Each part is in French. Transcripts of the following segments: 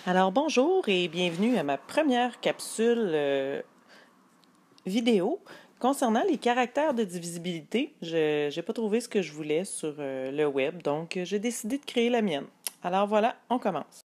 Alors bonjour et bienvenue à ma première capsule vidéo concernant les caractères de divisibilité. Je n'ai pas trouvé ce que je voulais sur le web, donc j'ai décidé de créer la mienne. Alors voilà, on commence.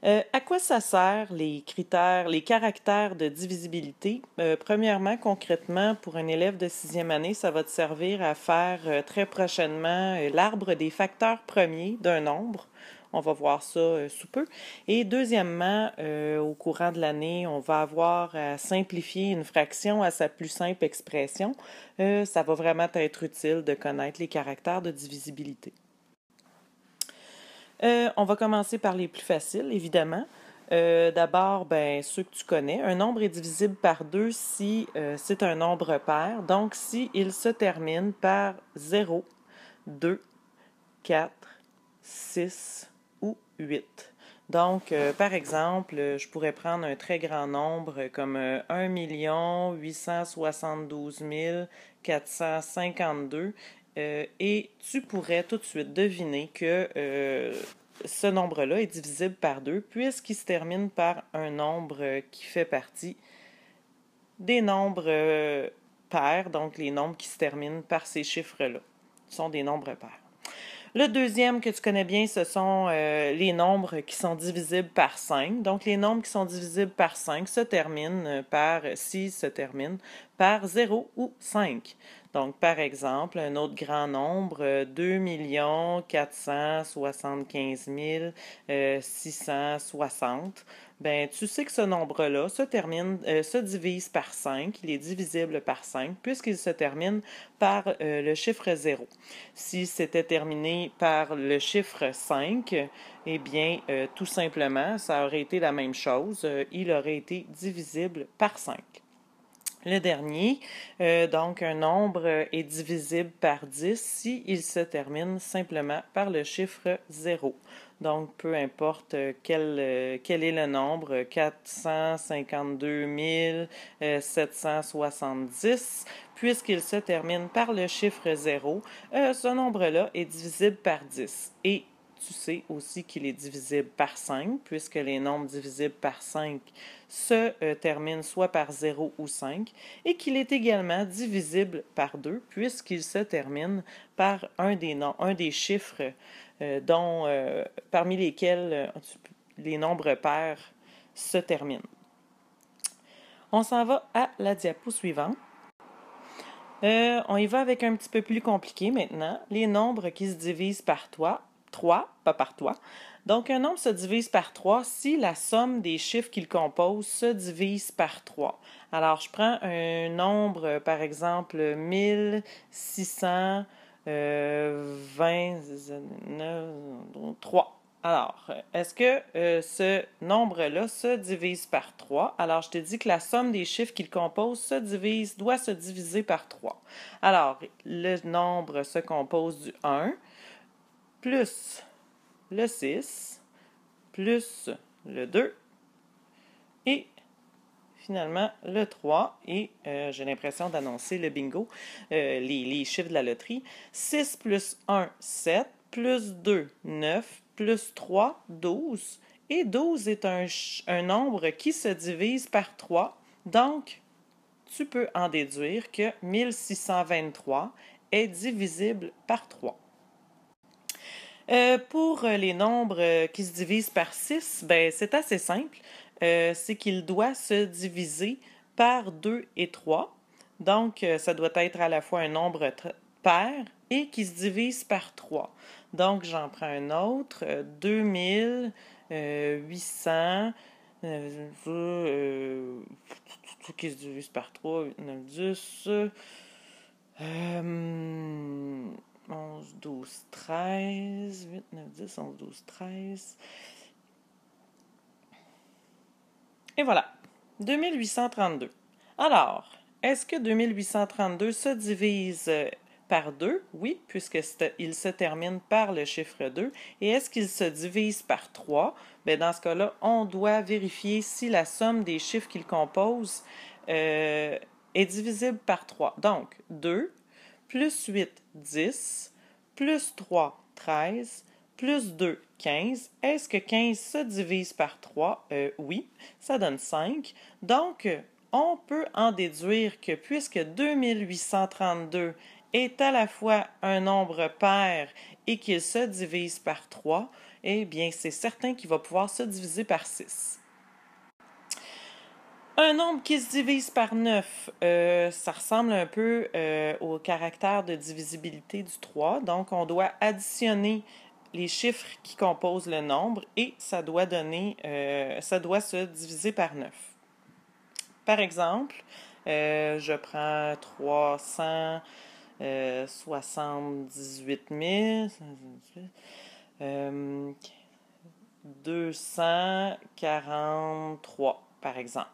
À quoi ça sert les critères, les caractères de divisibilité? Premièrement, concrètement, pour un élève de sixième année, ça va te servir à faire très prochainement l'arbre des facteurs premiers d'un nombre. On va voir ça sous peu. Et deuxièmement, au courant de l'année, on va avoir à simplifier une fraction à sa plus simple expression. Ça va vraiment être utile de connaître les caractères de divisibilité. On va commencer par les plus faciles, évidemment. D'abord, ceux que tu connais. Un nombre est divisible par 2 si c'est un nombre pair. Donc, si il se termine par 0, 2, 4, 6 ou 8. Donc, par exemple, je pourrais prendre un très grand nombre comme 1 872 452 et tu pourrais tout de suite deviner que ce nombre-là est divisible par 2 puisqu'il se termine par un nombre qui fait partie des nombres pairs, donc les nombres qui se terminent par ces chiffres-là. Ce sont des nombres pairs. Le deuxième que tu connais bien, ce sont les nombres qui sont divisibles par 5. Donc, les nombres qui sont divisibles par 5 se terminent se terminent par 0 ou 5. Donc, par exemple, un autre grand nombre, 2 475 660. Ben, tu sais que ce nombre-là se divise par 5. Il est divisible par 5 puisqu'il se termine par le chiffre 0. Si c'était terminé par le chiffre 5, eh bien, tout simplement, ça aurait été la même chose. Il aurait été divisible par 5. Le dernier, donc un nombre est divisible par 10 si il se termine simplement par le chiffre 0. Donc, peu importe quel est le nombre, 452 770, puisqu'il se termine par le chiffre 0, ce nombre-là est divisible par 10. Et tu sais aussi qu'il est divisible par 5, puisque les nombres divisibles par 5 se terminent soit par 0 ou 5, et qu'il est également divisible par 2, puisqu'il se termine par un des chiffres parmi lesquels les nombres pairs se terminent. On s'en va à la diapo suivante. On y va avec un petit peu plus compliqué maintenant. Les nombres qui se divisent par 3, pas par toi. Donc, un nombre se divise par 3 si la somme des chiffres qu'il compose se divise par 3. Alors, je prends un nombre, par exemple, 1623. Alors, est-ce que ce nombre-là se divise par 3? Alors, je te dis que la somme des chiffres qu'il compose doit se diviser par 3. Alors, le nombre se compose du 1 plus le 6 plus le 2 et finalement le 3. Et j'ai l'impression d'annoncer le bingo, les chiffres de la loterie. 6 plus 1, 7, plus 2, 9, plus 3, 12. Et 12 est un nombre qui se divise par 3. Donc, tu peux en déduire que 1623 est divisible par 3. Pour les nombres qui se divisent par 6, c'est assez simple. C'est qu'il doit se diviser par 2 et 3. Donc, ça doit être à la fois un nombre pair et qui se divise par 3. Donc, j'en prends un autre, 2800 qui se divise par 3, 8, 9, 10... 11, 12, 13, 8, 9, 10, 11, 12, 13. Et voilà, 2832. Alors, est-ce que 2832 se divise par 2? Oui, puisqu'il se termine par le chiffre 2. Et est-ce qu'il se divise par 3? Dans ce cas-là, on doit vérifier si la somme des chiffres qu'il compose est divisible par 3. Donc, 2 plus 8, 10, plus 3, 13, plus 2, 15. Est-ce que 15 se divise par 3? Oui, ça donne 5. Donc, on peut en déduire que puisque 2832 est à la fois un nombre pair et qu'il se divise par 3, eh bien, c'est certain qu'il va pouvoir se diviser par 6. Un nombre qui se divise par 9, ça ressemble un peu au caractère de divisibilité du 3. Donc, on doit additionner les chiffres qui composent le nombre et ça doit se diviser par 9. Par exemple, je prends 378 000, 243, par exemple.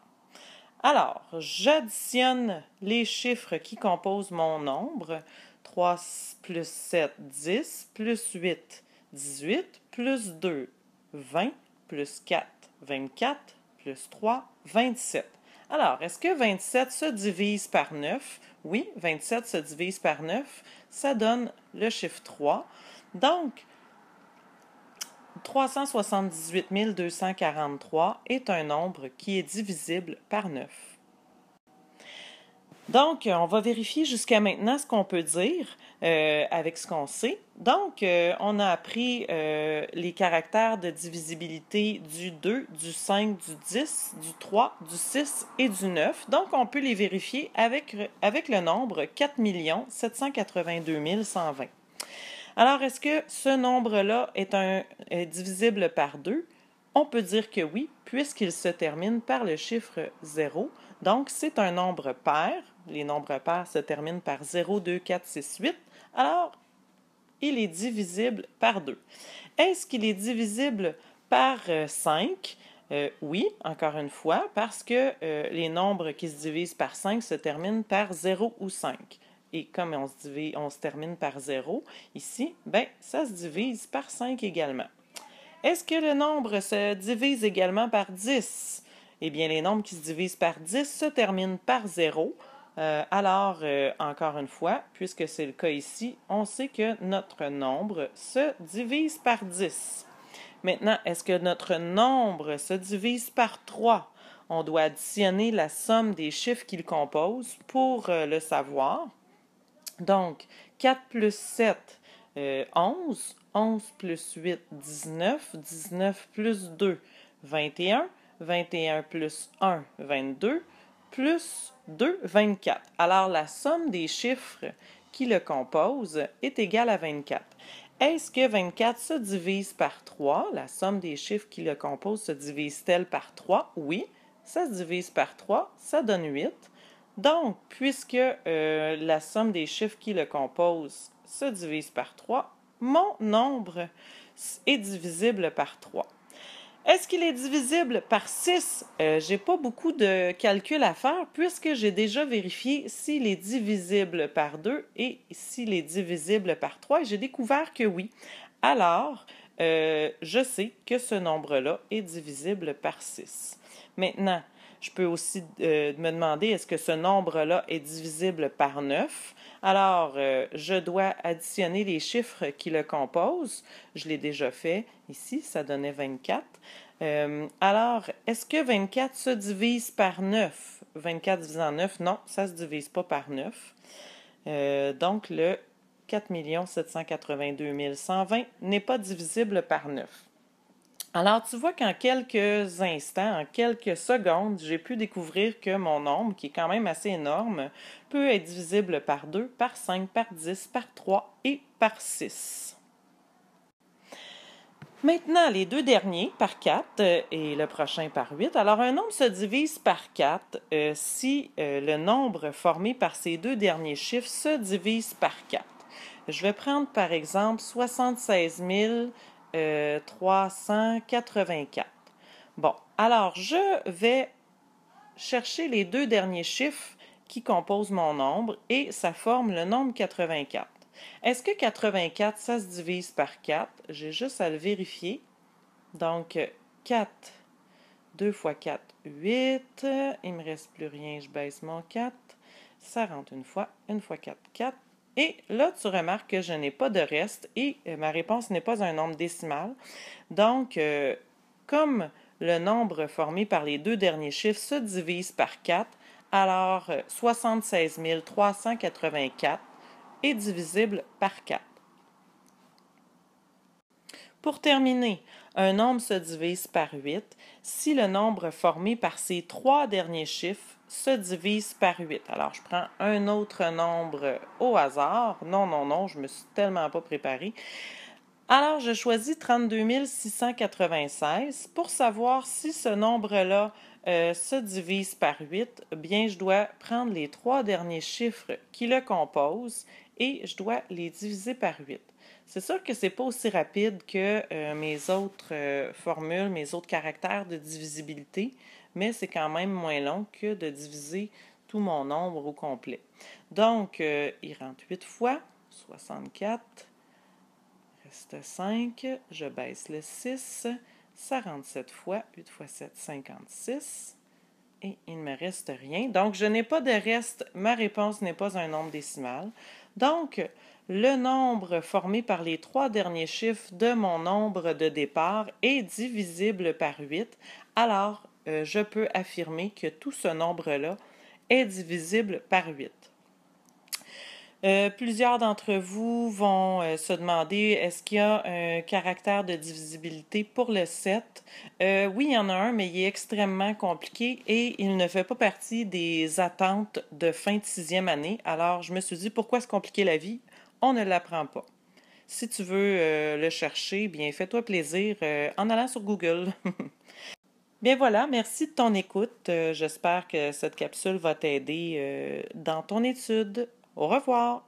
Alors, j'additionne les chiffres qui composent mon nombre. 3 plus 7, 10, plus 8, 18, plus 2, 20, plus 4, 24, plus 3, 27. Alors, est-ce que 27 se divise par 9? Oui, 27 se divise par 9. Ça donne le chiffre 3. Donc, 378 243 est un nombre qui est divisible par 9. Donc, on va vérifier jusqu'à maintenant ce qu'on peut dire avec ce qu'on sait. Donc, on a appris les caractères de divisibilité du 2, du 5, du 10, du 3, du 6 et du 9. Donc, on peut les vérifier avec le nombre 4 782 120. Alors, est-ce que ce nombre-là est divisible par 2? On peut dire que oui, puisqu'il se termine par le chiffre 0. Donc, c'est un nombre pair. Les nombres pairs se terminent par 0, 2, 4, 6, 8. Alors, il est divisible par 2. Est-ce qu'il est divisible par 5? Oui, encore une fois, parce que les nombres qui se divisent par 5 se terminent par 0 ou 5. Et comme on se termine par 0, ici, ben, ça se divise par 5 également. Est-ce que le nombre se divise également par 10? Eh bien, les nombres qui se divisent par 10 se terminent par 0. Encore une fois, puisque c'est le cas ici, on sait que notre nombre se divise par 10. Maintenant, est-ce que notre nombre se divise par 3? On doit additionner la somme des chiffres qu'il compose pour le savoir. Donc, 4 plus 7, 11. 11 plus 8, 19. 19 plus 2, 21. 21 plus 1, 22. Plus 2, 24. Alors, la somme des chiffres qui le composent est égale à 24. Est-ce que 24 se divise par 3? La somme des chiffres qui le composent se divise-t-elle par 3? Oui, ça se divise par 3, ça donne 8. Donc, puisque la somme des chiffres qui le composent se divise par 3, mon nombre est divisible par 3. Est-ce qu'il est divisible par 6? J'ai pas beaucoup de calculs à faire puisque j'ai déjà vérifié s'il est divisible par 2 et s'il est divisible par 3 et j'ai découvert que oui. Alors, je sais que ce nombre-là est divisible par 6. Maintenant, je peux aussi me demander est-ce que ce nombre-là est divisible par 9? Alors, je dois additionner les chiffres qui le composent. Je l'ai déjà fait ici, ça donnait 24. Alors, est-ce que 24 se divise par 9? 24 divisé en 9, non, ça ne se divise pas par 9. Donc, le 4 782 120 n'est pas divisible par 9. Alors, tu vois qu'en quelques instants, en quelques secondes, j'ai pu découvrir que mon nombre, qui est quand même assez énorme, peut être divisible par 2, par 5, par 10, par 3 et par 6. Maintenant, les deux derniers par 4 et le prochain par 8. Alors, un nombre se divise par 4 si le nombre formé par ces deux derniers chiffres se divise par 4. Je vais prendre par exemple 76 384. Bon, alors je vais chercher les deux derniers chiffres qui composent mon nombre et ça forme le nombre 84. Est-ce que 84, ça se divise par 4? J'ai juste à le vérifier. Donc, 4, 2 fois 4, 8. Il ne me reste plus rien, je baisse mon 4. Ça rentre une fois 4, 4. Et là, tu remarques que je n'ai pas de reste et ma réponse n'est pas un nombre décimal. Donc, comme le nombre formé par les deux derniers chiffres se divise par 4, alors 76 384 est divisible par 4. Pour terminer, un nombre se divise par 8 si le nombre formé par ces trois derniers chiffres se divise par 8. Alors, je prends un autre nombre au hasard. Non, non, non, je me suis tellement pas préparée. Alors, je choisis 32 696. Pour savoir si ce nombre-là se divise par 8, bien, je dois prendre les trois derniers chiffres qui le composent et je dois les diviser par 8. C'est sûr que c'est pas aussi rapide que mes autres formules, mes autres caractères de divisibilité, mais c'est quand même moins long que de diviser tout mon nombre au complet. Donc, il rentre 8 fois, 64, reste 5, je baisse le 6, ça rentre 7 fois, 8 fois 7, 56, et il ne me reste rien. Donc, je n'ai pas de reste, ma réponse n'est pas un nombre décimal. Donc, le nombre formé par les trois derniers chiffres de mon nombre de départ est divisible par 8. Alors, je peux affirmer que tout ce nombre-là est divisible par 8. Plusieurs d'entre vous vont se demander, est-ce qu'il y a un caractère de divisibilité pour le 7? Oui, il y en a un, mais il est extrêmement compliqué et il ne fait pas partie des attentes de fin de sixième année. Alors, je me suis dit, pourquoi se compliquer la vie? On ne l'apprend pas. Si tu veux le chercher, bien, fais-toi plaisir en allant sur Google. Bien voilà, merci de ton écoute. J'espère que cette capsule va t'aider dans ton étude. Au revoir.